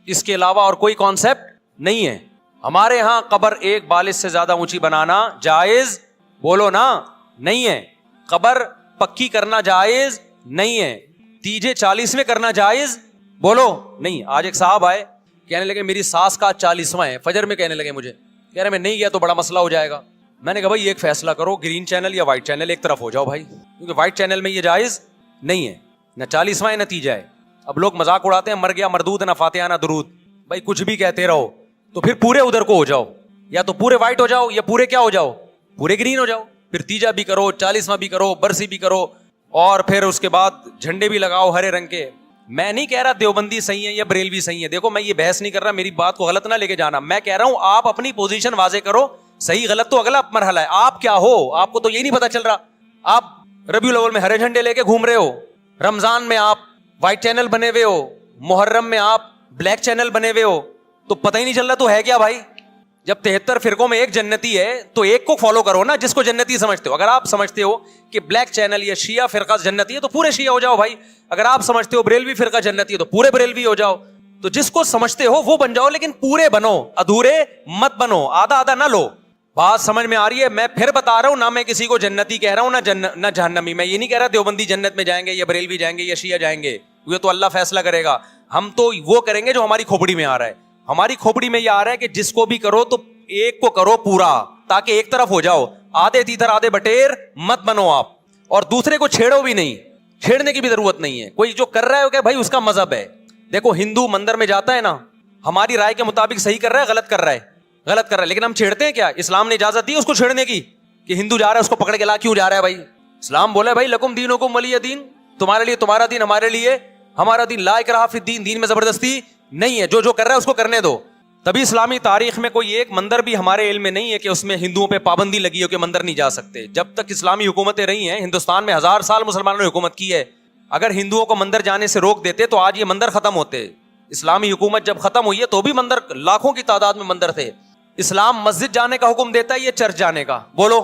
اس کے علاوہ اور کوئی کانسیپٹ نہیں ہے. ہمارے ہاں قبر ایک بالش سے زیادہ اونچی بنانا جائز بولو نا نہیں ہے. قبر پکی کرنا جائز نہیں ہے. تیجے 40 کرنا جائز بولو نہیں. آج ایک صاحب آئے، کہنے لگے میری ساس کا 40واں ہے، فجر میں کہنے لگے مجھے، کہہ رہے میں نہیں گیا تو بڑا مسئلہ ہو جائے گا. میں نے کہا بھائی ایک فیصلہ کرو، گرین چینل یا وائٹ چینل، ایک طرف ہو جاؤ بھائی، کیونکہ وائٹ چینل میں یہ جائز نہیں ہے، نہ 40واں ہے نہ تیجا ہے. اب لوگ مذاق اڑاتے ہیں، مر گیا مردود نہ فاتحہ نہ درود. بھائی کچھ بھی کہتے رہو تو پھر پورے ادھر کو ہو جاؤ، یا تو پورے وائٹ ہو جاؤ یا پورے کیا ہو جاؤ، پورے گرین ہو جاؤ. پھر تیجا بھی کرو، 40واں بھی کرو، برسی بھی کرو، اور پھر اس کے بعد جھنڈے بھی لگاؤ ہرے رنگ کے. میں نہیں کہہ رہا دیوبندی صحیح ہے یا بریلوی صحیح ہے، دیکھو میں یہ بحث نہیں کر رہا، میری بات کو غلط نہ لے کے جانا. میں کہہ رہا ہوں آپ اپنی پوزیشن واضح کرو، صحیح غلط تو اگلا مرحلہ ہے. آپ کیا ہو، آپ کو تو یہی نہیں پتا چل رہا. آپ ربیع الاول میں ہرے جھنڈے لے کے گھوم رہے ہو، رمضان میں آپ وائٹ چینل بنے ہوئے ہو، محرم میں آپ بلیک چینل بنے ہوئے ہو، تو پتہ ہی نہیں چل رہا تو ہے کیا بھائی. جب 73 فرقوں میں ایک جنتی ہے تو ایک کو فالو کرو نا، جس کو جنتی سمجھتے ہو. اگر آپ سمجھتے ہو کہ بلیک چینل یا شیعہ فرقہ جنتی ہے تو پورے شیعہ ہو جاؤ بھائی. اگر آپ سمجھتے ہو بریلوی فرقہ جنتی ہے تو پورے بریلوی ہو جاؤ. تو جس کو سمجھتے ہو وہ بن جاؤ، لیکن پورے بنو، ادھورے مت بنو، آدھا آدھا نہ لو. بات سمجھ میں آ رہی ہے؟ میں پھر بتا رہا ہوں، نہ میں کسی کو جنتی کہہ رہا ہوں نہ جہنمی. میں یہ نہیں کہہ رہا دیوبندی جنت میں جائیں گے یا بریلوی جائیں گے یا شیعہ جائیں گے، یہ تو اللہ فیصلہ کرے گا. ہم تو وہ کریں گے جو ہماری کھوپڑی میں آ رہا ہے. ہماری کھوپڑی میں یہ آ رہا ہے کہ جس کو بھی کرو تو ایک کو کرو پورا، تاکہ ایک طرف ہو جاؤ. آدھے تیتر آدھے بٹیر مت بنو آپ، اور دوسرے کو چھیڑو بھی نہیں، چھیڑنے کی بھی ضرورت نہیں ہے. کوئی جو کر رہا ہے کہ بھائی اس کا مذہب ہے. دیکھو ہندو مندر میں جاتا ہے نا، ہماری رائے کے مطابق صحیح کر رہا ہے غلط کر رہا ہے، غلط کر رہا ہے، لیکن ہم چھیڑتے ہیں کیا؟ اسلام نے اجازت دی اس کو چھیڑنے کی کہ ہندو جا رہا ہے اس کو پکڑ کے لا کیوں جا رہا ہے بھائی؟ اسلام بولا ہے بھائی لکم دینکم ولی دین، تمہارے لیے تمہارا دین، ہمارے لیے ہمارا دین. لا اکراہ فی الدین، دین میں زبردستی نہیں ہے، جو کر رہا ہے اس کو کرنے دو. تبھی اسلامی تاریخ میں کوئی ایک مندر بھی ہمارے علم میں نہیں ہے کہ اس میں ہندوؤں پہ پابندی لگی ہو کہ مندر نہیں جا سکتے. جب تک اسلامی حکومتیں رہی ہیں، ہندوستان میں 1000 سال مسلمانوں نے حکومت کی ہے. اگر ہندوؤں کو مندر جانے سے روک دیتے تو آج یہ مندر ختم ہوتے. اسلامی حکومت جب ختم ہوئی ہے تو بھی مندر لاکھوں کی تعداد میں مندر تھے. اسلام مسجد جانے کا حکم دیتا ہے یا چرچ جانے کا؟ بولو.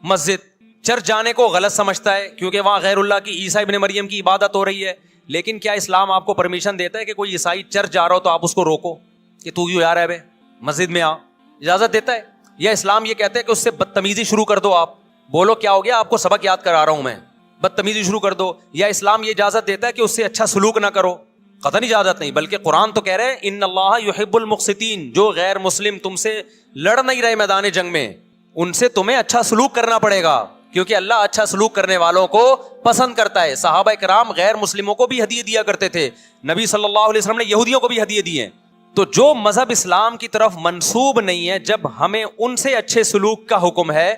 مسجد. چرچ جانے کو غلط سمجھتا ہے کیونکہ وہاں غیر اللہ کی، عیسیٰ ابن مریم کی عبادت ہو رہی ہے. لیکن کیا اسلام آپ کو پرمیشن دیتا ہے کہ کوئی عیسائی چرچ جا رہا ہو تو آپ اس کو روکو کہ تو یوں جا رہا ہے بے مسجد میں آ؟ اجازت دیتا ہے؟ یا اسلام یہ کہتا ہے کہ اس سے بدتمیزی شروع کر دو، آپ بولو کیا ہو گیا، آپ کو سبق یاد کرا رہا ہوں میں، بدتمیزی شروع کر دو؟ یا اسلام یہ اجازت دیتا ہے کہ اس سے اچھا سلوک نہ کرو؟ قطعاً اجازت نہیں، بلکہ قرآن تو کہہ رہے ہیں ان اللہ یحب المقسطین، جو غیر مسلم تم سے لڑ نہیں رہے میدان جنگ میں، ان سے تمہیں اچھا سلوک کرنا پڑے گا، کیونکہ اللہ اچھا سلوک کرنے والوں کو پسند کرتا ہے۔ صحابہ کرام غیر مسلموں کو بھی ہدیے دیا کرتے تھے، نبی صلی اللہ علیہ وسلم نے یہودیوں کو بھی ہدیے دیے۔ تو جو مذہب اسلام کی طرف منسوب نہیں ہے، جب ہمیں ان سے اچھے سلوک کا حکم ہے،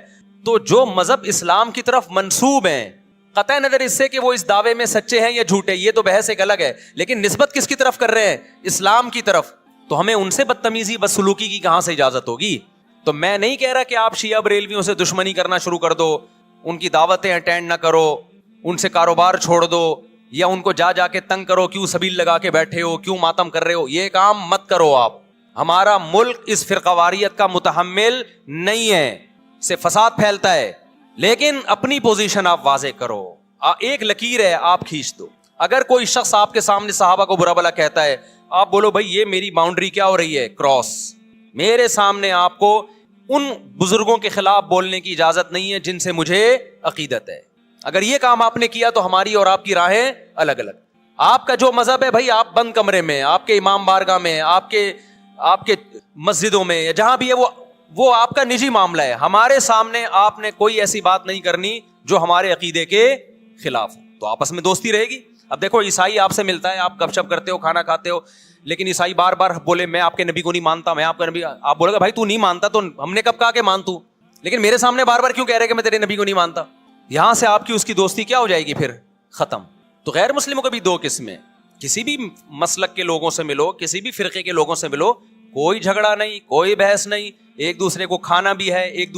تو جو مذہب اسلام کی طرف منسوب ہیں، قطع نظر اس سے کہ وہ اس دعوے میں سچے ہیں یا جھوٹے، یہ تو بحث ایک الگ ہے، لیکن نسبت کس کی طرف کر رہے ہیں؟ اسلام کی طرف۔ تو ہمیں ان سے بدتمیزی بدسلوکی کی کہاں سے اجازت ہوگی؟ تو میں نہیں کہہ رہا کہ آپ شیعہ بریلویوں سے دشمنی کرنا شروع کر دو، ان کی دعوتیں اٹینڈ نہ کرو، ان سے کاروبار چھوڑ دو، یا ان کو جا کے تنگ کرو، کیوں سبیل لگا کے بیٹھے ہو، کیوں ماتم کر رہے ہو، یہ کام مت کرو آپ۔ ہمارا ملک اس فرقہ واریت کا متحمل نہیں ہے، سے فساد پھیلتا ہے، لیکن اپنی پوزیشن آپ واضح کرو۔ ایک لکیر ہے، آپ کھینچ دو۔ اگر کوئی شخص آپ کے سامنے صحابہ کو برا بلا کہتا ہے، آپ بولو بھائی یہ میری باؤنڈری کیا ہو رہی ہے، کراس، میرے سامنے آپ کو ان بزرگوں کے خلاف بولنے کی اجازت نہیں ہے جن سے مجھے عقیدت ہے۔ اگر یہ کام آپ نے کیا تو ہماری اور آپ کی راہیں الگ الگ۔ آپ کا جو مذہب ہے بھائی، آپ بند کمرے میں، آپ کے امام بارگاہ میں، آپ کے مسجدوں میں، یا جہاں بھی ہے، وہ آپ کا نجی معاملہ ہے۔ ہمارے سامنے آپ نے کوئی ایسی بات نہیں کرنی جو ہمارے عقیدے کے خلاف ہو، تو آپس میں دوستی رہے گی۔ اب دیکھو، عیسائی آپ سے ملتا ہے، آپ گپ شپ کرتے ہو، کھانا کھاتے ہو، لیکن عیسائی بار بار بولے میں آپ کے نبی کو نہیں مانتا، میں آپ کا نبی، آپ بولے گا بھائی تو نہیں مانتا تو ہم نے کب کہا کہ مان تو، لیکن میرے سامنے بار بار کیوں کہہ رہے کہ میں تیرے نبی کو نہیں مانتا؟ یہاں سے آپ کی اس کی دوستی کیا ہو جائے گی پھر؟ ختم۔ تو غیر مسلموں کے بھی دو قسمیں، کسی بھی مسلک کے لوگوں سے ملو، کسی بھی فرقے کے لوگوں سے ملو، کوئی جھگڑا نہیں، کوئی بحث نہیں، ایک دوسرے کو کھانا بھی ہے، ایک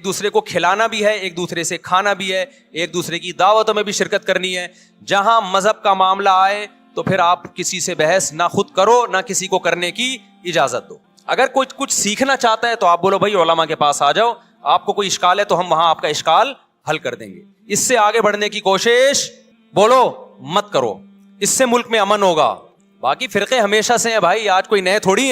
دوسرے کو کھلانا بھی ہے، ایک دوسرے سے کھانا بھی ہے، ایک دوسرے کی دعوتوں میں بھی شرکت کرنی ہے۔ جہاں مذہب کا معاملہ آئے تو پھر آپ کسی سے بحث نہ خود کرو، نہ کسی کو کرنے کی اجازت دو۔ اگر کوئی کچھ سیکھنا چاہتا ہے تو آپ بولو بھائی علماء کے پاس آ جاؤ، آپ کو کوئی اشکال ہے تو ہم وہاں آپ کا اشکال حل کر دیں گے۔ اس سے آگے بڑھنے کی کوشش بولو مت کرو، اس سے ملک میں امن ہوگا۔ باقی فرقے ہمیشہ سے ہیں بھائی، آج کوئی نئے تھوڑی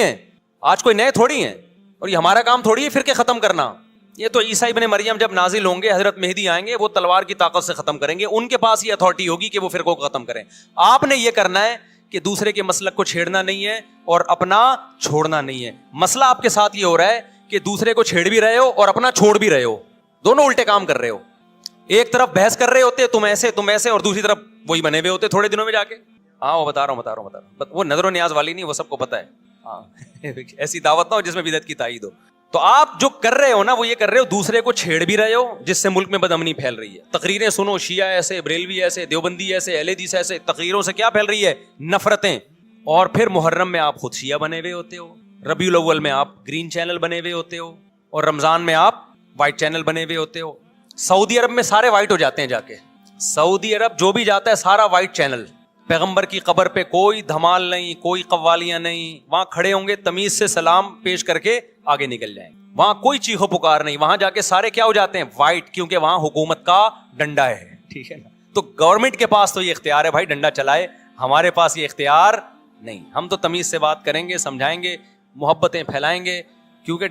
ہیں، اور یہ ہمارا کام تھوڑی ہے فرقے ختم کرنا۔ یہ تو عیسیٰ ابن مریم جب نازل ہوں گے، حضرت مہدی آئیں گے، وہ تلوار کی طاقت سے ختم کریں گے، ان کے پاس یہ اتھارٹی ہوگی کہ وہ فرقوں کو ختم کریں۔ آپ نے یہ کرنا ہے کہ دوسرے کے مسلک کو چھیڑنا نہیں ہے اور اپنا چھوڑنا نہیں ہے۔ مسئلہ آپ کے ساتھ یہ ہو رہا ہے کہ دوسرے کو چھیڑ بھی رہے ہو اور اپنا چھوڑ بھی رہے ہو، دونوں الٹے کام کر رہے ہو۔ ایک طرف بحث کر رہے ہوتے تم ایسے، اور دوسری طرف وہی بنے ہوئے ہوتے تھوڑے دنوں میں جا کے۔ ہاں وہ بتا رہا ہوں، وہ نظر و نیاز والی نہیں، وہ سب کو پتا ہے۔ ہاں ایسی دعوت نہ ہو جس میں بدعت کی تائید ہو۔ تو آپ جو کر رہے ہو نا، وہ یہ کر رہے ہو دوسرے کو چھیڑ بھی رہے ہو، جس سے ملک میں بدامنی پھیل رہی ہے۔ تقریریں سنو، شیعہ ایسے، بریلوی ایسے، دیوبندی ایسے، اہل حدیث ایسے، تقریروں سے کیا پھیل رہی ہے؟ نفرتیں۔ اور پھر محرم میں آپ خود شیعہ بنے ہوئے ہوتے ہو، ربیع الاول میں آپ گرین چینل بنے ہوئے ہوتے ہو، اور رمضان میں آپ وائٹ چینل بنے ہوئے ہوتے ہو۔ سعودی عرب میں سارے وائٹ ہو جاتے ہیں، جا کے سعودی عرب جو بھی جاتا ہے سارا وائٹ چینل۔ پیغمبر کی قبر پہ کوئی دھمال نہیں، کوئی قوالیاں نہیں، وہاں کھڑے ہوں گے تمیز سے سلام پیش کر کے آگے نکل جائیں، وہاں کوئی چیخو پکار نہیں، وہاں جا کے سارے کیا ہو جاتے ہیں؟ وائٹ، کیونکہ وہاں حکومت کا ڈنڈا ہے، ٹھیک ہے نا۔ تو گورنمنٹ کے پاس تو یہ اختیار ہے بھائی ڈنڈا چلائے، ہمارے پاس یہ اختیار نہیں۔ ہم تو تمیز سے بات کریں گے، سمجھائیں گے، محبتیں پھیلائیں گے، کیونکہ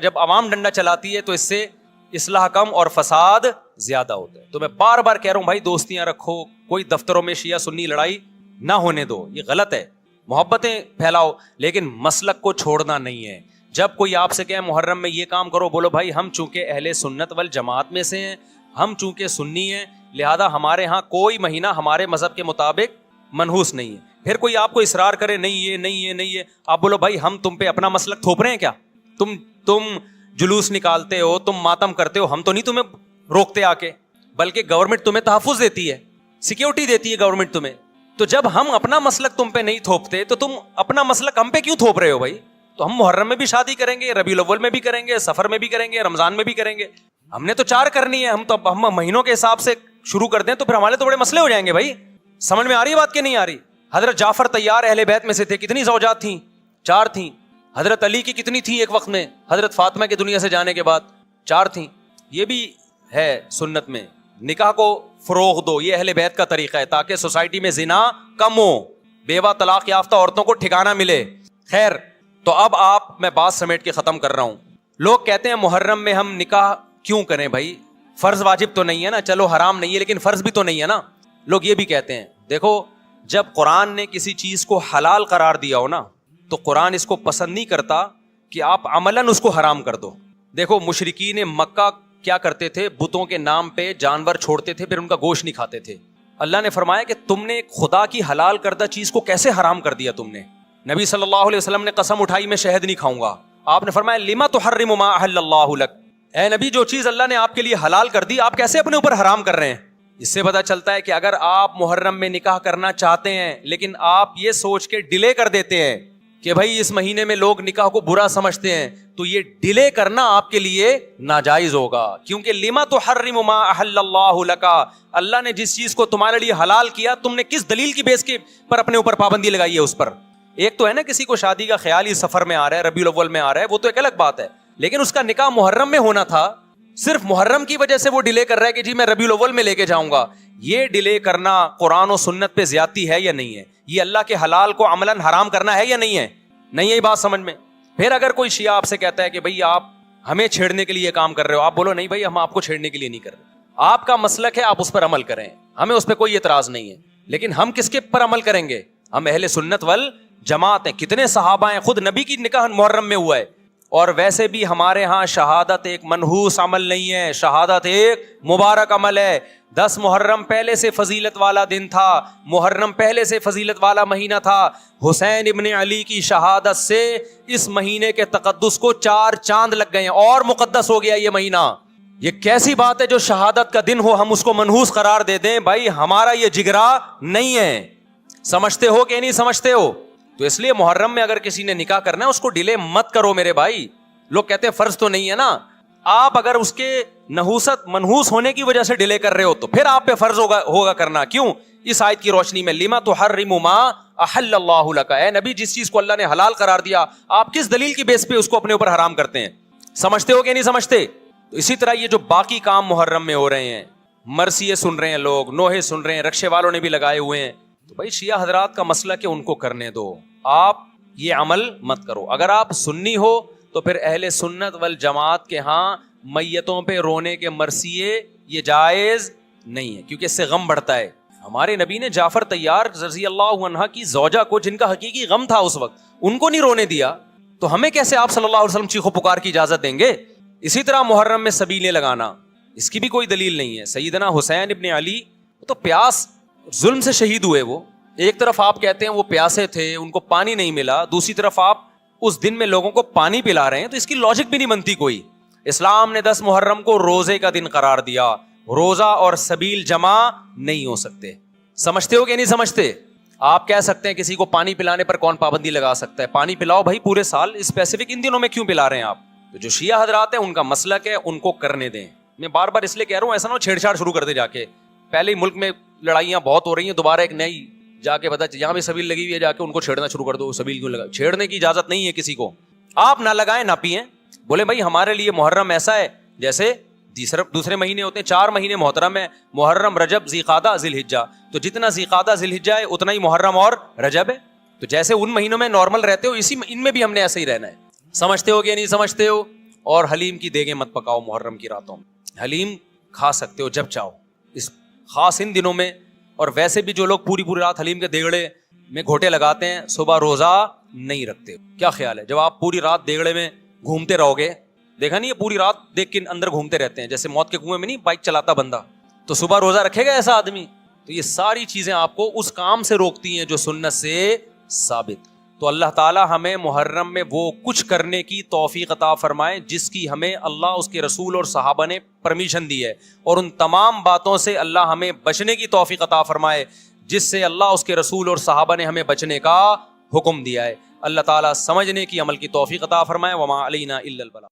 جب عوام ڈنڈا چلاتی ہے تو اس سے اصلاح کم اور فساد زیادہ ہوتا ہے۔ تو میں بار بار کہہ رہا ہوں بھائی دوستیاں رکھو، کوئی دفتروں میں شیعہ سنی لڑائی نہ ہونے دو، یہ غلط ہے۔ محبتیں پھیلاؤ، لیکن مسلک کو چھوڑنا نہیں ہے۔ جب کوئی آپ سے کہے محرم میں یہ کام کرو، بولو بھائی ہم چونکہ اہل سنت والجماعت میں سے ہیں، ہم چونکہ سنی ہیں، لہذا ہمارے ہاں کوئی مہینہ ہمارے مذہب کے مطابق منحوس نہیں ہے۔ پھر کوئی آپ کو اصرار کرے نہیں ہے، آپ بولو بھائی ہم تم پہ اپنا مسلک تھوپ رہے ہیں کیا؟ تم جلوس نکالتے ہو، تم ماتم کرتے ہو، ہم تو نہیں تمہیں روکتے آ کے، بلکہ گورنمنٹ تمہیں تحفظ دیتی ہے، سیکیورٹی دیتی ہے گورنمنٹ تمہیں۔ تو جب ہم اپنا مسلک تم پہ نہیں تھوپتے تو تم اپنا مسلک ہم پہ کیوں تھوپ رہے ہو بھائی؟ تو ہم محرم میں بھی شادی کریں گے، ربیع الاول میں بھی کریں گے، سفر میں بھی کریں گے، رمضان میں بھی کریں گے، ہم نے تو 4 کرنی ہے۔ ہم مہینوں کے حساب سے شروع کر دیں تو پھر ہمارے تو بڑے مسئلے ہو جائیں گے بھائی۔ سمجھ میں آ رہی ہے بات کہ نہیں آ رہی؟ حضرت جعفر طیار اہل بیت میں سے تھے، کتنی زوجات تھیں؟ 4 تھیں۔ حضرت علی کی کتنی تھیں ایک وقت میں؟ حضرت فاطمہ کے دنیا سے جانے کے بعد 4 تھیں۔ یہ بھی ہے سنت میں، نکاح کو فروغ دو. یہ اہل بیت کا طریقہ ہے تاکہ سوسائٹی میں زنا کم ہو, بیوہ طلاق یافتہ عورتوں کو ٹھکانہ ملے. خیر, تو اب میں بات سمیٹ کے ختم کر رہا ہوں. لوگ کہتے ہیں محرم میں ہم نکاح کیوں کریں بھائی, فرض واجب تو نہیں ہے نا, چلو حرام نہیں ہے لیکن فرض بھی تو نہیں ہے نا. لوگ یہ بھی کہتے ہیں. دیکھو, جب قرآن نے کسی چیز کو حلال قرار دیا ہو نا, تو قرآن اس کو پسند نہیں کرتا کہ آپ عملاً اس کو حرام کر دو. دیکھو, مشرکین مکہ کیا کرتے تھے, بتوں کے نام پہ جانور چھوڑتے تھے, پھر ان کا گوشت نہیں کھاتے تھے. اللہ نے فرمایا کہ تم نے خدا کی حلال کردہ چیز کو کیسے حرام کر دیا تم نے. نبی صلی اللہ علیہ وسلم نے قسم اٹھائی میں شہد نہیں کھاؤں گا. آپ نے فرمایا لما تحرم ما احل اللہ لک, اے نبی جو چیز اللہ نے آپ کے لیے حلال کر دی آپ کیسے اپنے اوپر حرام کر رہے ہیں. اس سے پتہ چلتا ہے کہ اگر آپ محرم میں نکاح کرنا چاہتے ہیں لیکن آپ یہ سوچ کے ڈیلے کر دیتے ہیں کہ بھائی اس مہینے میں لوگ نکاح کو برا سمجھتے ہیں, تو یہ ڈیلے کرنا آپ کے لیے ناجائز ہوگا. کیونکہ لما تحرم ما احل اللہ لک, اللہ نے جس چیز کو تمہارے لیے حلال کیا تم نے کس دلیل کی بیس کے پر اپنے اوپر پابندی لگائی ہے اس پر. ایک تو ہے نا کسی کو شادی کا خیال ہی سفر میں آ رہا ہے, ربیع الاول میں آ رہا ہے, وہ تو ایک الگ بات ہے, لیکن اس کا نکاح محرم میں ہونا تھا, صرف محرم کی وجہ سے وہ ڈیلے کر رہا ہے کہ جی میں ربیع الاول میں لے کے جاؤں گا. یہ ڈیلے کرنا قرآن و سنت پہ زیادتی ہے یا نہیں ہے؟ یہ اللہ کے حلال کو عملاً حرام کرنا ہے یا نہیں ہے؟ نہیں ہے بات سمجھ میں. پھر اگر کوئی شیعہ آپ سے کہتا ہے کہ بھئی آپ ہمیں چھیڑنے کے لیے یہ کام کر رہے ہو, آپ بولو نہیں بھائی ہم آپ کو چھیڑنے کے لیے نہیں کر رہے, آپ کا مسلک ہے, آپ اس پر عمل کریں, ہمیں اس پہ کوئی اعتراض نہیں ہے. لیکن ہم کس کے پر عمل کریں گے؟ ہم اہل سنت والجماعت ہیں. کتنے صحابہ ہیں, خود نبی کی نکاح محرم میں ہوا ہے. اور ویسے بھی ہمارے ہاں شہادت ایک منحوس عمل نہیں ہے, شہادت ایک مبارک عمل ہے. 10 محرم پہلے سے فضیلت والا دن تھا, محرم پہلے سے فضیلت والا مہینہ تھا. حسین ابن علی کی شہادت سے اس مہینے کے تقدس کو 4 چاند لگ گئے ہیں اور مقدس ہو گیا یہ مہینہ. یہ کیسی بات ہے جو شہادت کا دن ہو ہم اس کو منحوس قرار دے دیں؟ بھائی ہمارا یہ جگرا نہیں ہے. سمجھتے ہو کہ نہیں سمجھتے ہو؟ تو اس لیے محرم میں اگر کسی نے نکاح کرنا ہے اس کو ڈیلے مت کرو میرے بھائی. لوگ کہتے ہیں فرض تو نہیں ہے نا, آپ اگر اس کے نحوست منحوس ہونے کی وجہ سے ڈیلے کر رہے ہو تو پھر آپ پہ فرض ہوگا کرنا. کیوں؟ اس آیت کی روشنی میں لما تحرم ما احل اللہ لک, اے نبی جس چیز کو اللہ نے حلال قرار دیا آپ کس دلیل کی بیس پہ اس کو اپنے اوپر حرام کرتے ہیں؟ سمجھتے ہو کہ نہیں سمجھتے؟ تو اسی طرح یہ جو باقی کام محرم میں ہو رہے ہیں, مرثیے سن رہے ہیں لوگ, نوحے سن رہے ہیں, رکشے والوں نے بھی لگائے ہوئے ہیں, تو بھائی شیعہ حضرات کا مسئلہ کہ ان کو کرنے دو, آپ یہ عمل مت کرو. اگر آپ سنی ہو تو پھر اہل سنت والجماعت کے ہاں میتوں پہ رونے کے مرثیے یہ جائز نہیں ہے, کیونکہ اس سے غم بڑھتا ہے. ہمارے نبی نے جعفر طیار رضی اللہ عنہ کی زوجہ کو, جن کا حقیقی غم تھا اس وقت, ان کو نہیں رونے دیا, تو ہمیں کیسے آپ صلی اللہ علیہ وسلم چیخو پکار کی اجازت دیں گے؟ اسی طرح محرم میں سبیلیں لگانا, اس کی بھی کوئی دلیل نہیں ہے. سیدنا حسین ابن علی تو پیاس ظلم سے شہید ہوئے. وہ ایک طرف آپ کہتے ہیں وہ پیاسے تھے, ان کو پانی نہیں ملا, دوسری طرف آپ اس دن میں لوگوں کو پانی پلا رہے ہیں, تو اس کی لاجک بھی نہیں بنتی کوئی. اسلام نے 10 محرم کو روزے کا دن قرار دیا, روزہ اور سبیل جمع نہیں ہو سکتے. سمجھتے ہو کہ نہیں سمجھتے؟ آپ کہہ سکتے ہیں کسی کو پانی پلانے پر کون پابندی لگا سکتا ہے؟ پانی پلاؤ بھائی پورے سال, اسپیسیفک ان دنوں میں کیوں پلا رہے ہیں آپ؟ تو جو شیعہ حضرات ہیں ان کا مسلک ہے, ان کو کرنے دیں. میں بار بار اس لیے کہہ رہا ہوں ایسا نہ ہو چھیڑ چھاڑ شروع کر دے جا کے. پہلے ہی ملک میں لڑائیاں بہت ہو رہی ہیں, دوبارہ ایک نئی جا کے بتا یہاں بھی سبیل لگی ہوئی ہے, جا کے ان کو چھیڑنا شروع کر دو. سبیل کیوں لگا؟ چھیڑنے کی اجازت نہیں ہے کسی کو. آپ نہ لگائیں نہ پئیں, بولے بھائی ہمارے لیے محرم ایسا ہے جیسے دوسرے مہینے ہوتے ہیں. 4 مہینے محترم ہے, محرم, رجب, ذی-قعدہ, ذی-الحجہ. تو جتنا ذی-قعدہ ذی-الحجہ ہے اتنا ہی محرم اور رجب ہے. تو جیسے ان مہینوں میں نارمل رہتے ہو ان میں بھی ہم نے ایسے ہی رہنا ہے. سمجھتے ہو کہ نہیں سمجھتے ہو؟ اور حلیم کی دیگیں مت پکاؤ محرم کی راتوں میں. حلیم کھا سکتے ہو جب چاہو, اس خاص ان دنوں میں. اور ویسے بھی جو لوگ پوری رات حلیم کے دیگڑے میں گھوٹے لگاتے ہیں صبح روزہ نہیں رکھتے. کیا خیال ہے جب آپ پوری رات دیگڑے میں گھومتے رہو گے؟ دیکھا نہیں, یہ پوری رات دیکھ کے اندر گھومتے رہتے ہیں جیسے موت کے کنویں میں نہیں بائک چلاتا بندہ. تو صبح روزہ رکھے گا ایسا آدمی؟ تو یہ ساری چیزیں آپ کو اس کام سے روکتی ہیں جو سنت سے ثابت. تو اللہ تعالی ہمیں محرم میں وہ کچھ کرنے کی توفیق عطا فرمائے جس کی ہمیں اللہ, اس کے رسول اور صحابہ نے پرمیشن دی ہے, اور ان تمام باتوں سے اللہ ہمیں بچنے کی توفیق عطا فرمائے جس سے اللہ, اس کے رسول اور صحابہ نے ہمیں بچنے کا حکم دیا ہے. اللہ تعالیٰ سمجھنے کی, عمل کی توفیق عطا فرمائے. وما علینا الا البلاغ.